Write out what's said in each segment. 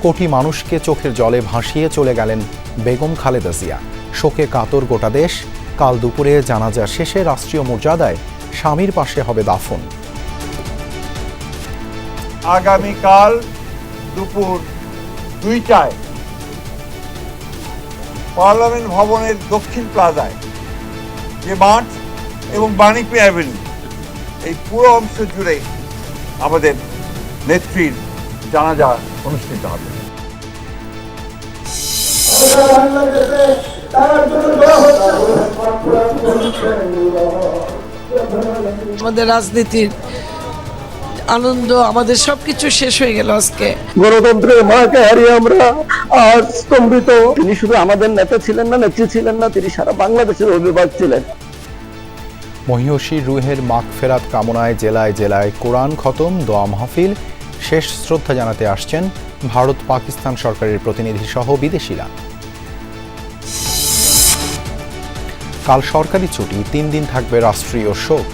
কোটি মানুষকে চোখের জলে ভাসিয়ে চলে গেলেন বেগম খালেদা জিয়া। শোকে কাতর গোটা দেশ। কাল দুপুরে জানাজা শেষে রাষ্ট্রীয় মর্যাদায় স্বামীর পাশে হবে দাফন। আগামীকাল দুপুর 2টায় পার্লামেন্ট ভবনের দক্ষিণ প্লাজায় যে মাঠ এবং বাণিজ্য অ্যাভিনিউ, এই পুরো অংশ জুড়ে আমাদের নেত্রীর জানাজা অনুষ্ঠিত হবে। আমাদের রাজনীতির আনন্দ, আমাদের সবকিছু শেষ হয়ে গেল আজকে। গণতন্ত্রের মাকে হারিয়ে আমরা আজ স্তম্ভিত। তিনি শুধু আমাদের নেতা ছিলেন না, নেত্রী ছিলেন না, তিনি সারা বাংলাদেশের অভিভাবক ছিলেন। মহিয়সী রুহের মাগফেরাত কামনায় জেলায় জেলায় কোরআন খতম, দোয়া মাহফিল। শেষ শ্রদ্ধা জানাতে আসছেন ভারত পাকিস্তান সরকারের প্রতিনিধি সহ বিদেশিরা। কাল সরকারি ছুটি, 3 দিন থাকবে রাষ্ট্রীয় শোক।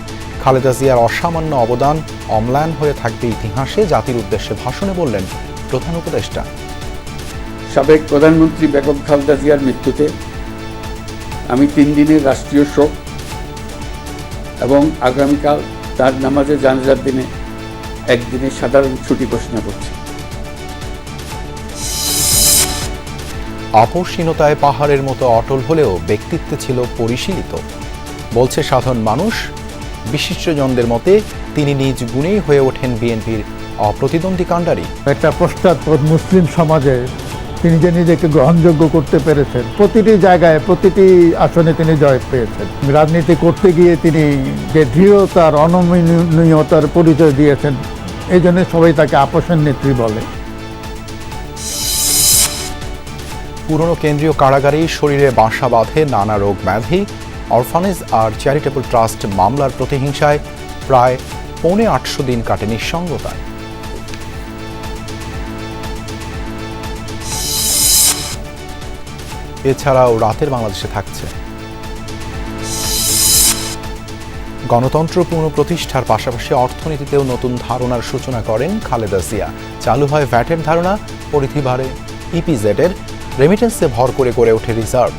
খালেদা জিয়ার অসামান্য অবদান অম্লান হয়ে থাকবে ইতিহাসে, জাতির উদ্দেশ্যে ভাষণে বললেন প্রধান উপদেষ্টা। সাবেক প্রধানমন্ত্রী বেগম খালেদা জিয়ার মৃত্যুতে আমি 3 দিনের রাষ্ট্রীয় শোক এবং আগামীকাল তার নামাজে জানাজার দিনে 1 দিনের সাধারণ ছুটি ঘোষণা করছি। আপসহীনতায় পাহাড়ের মতো অটল হলেও ব্যক্তিত্বে ছিল পরিশীলিত, বলছে সাধারণ মানুষ। বিশিষ্টজনদের মতে তিনি নিজ গুণেই হয়ে ওঠেন বিএনপির অপ্রতিদ্বন্দ্বী কাণ্ডারি। একটা পশ্চাৎপদ মুসলিম সমাজে তিনি যে নিজেকে গ্রহণযোগ্য করতে পেরেছেন, প্রতিটি জায়গায় প্রতিটি আসনে তিনি জয় পেয়েছেন। রাজনীতি করতে গিয়ে তিনি যে দৃঢ়তার, অনমনীয়তার পরিচয় দিয়েছেন, এই জন্য সবাই তাকে আপসের নেত্রী বলে। পুরনো কেন্দ্রীয় কারাগারেই শরীরে বাসা বাঁধে নানা রোগ ব্যাধি। অরফানেজ আর চ্যারিটেবল ট্রাস্ট মামলার প্রতিহিংসায় প্রায় 850 দিন কাটে নিঃসঙ্গতায়। এছাড়াও রাতের বাংলাদেশে থাকছে গণতন্ত্র পুনঃপ্রতিষ্ঠার পাশাপাশি অর্থনীতিতেও নতুন ধারণার সূচনা করেন খালেদা জিয়া। চালু হয় ভ্যাটের ধারণা, পরিধি বাড়ে ইপিজেডের, রেমিটেন্সে ভর করে গড়ে ওঠে রিজার্ভ।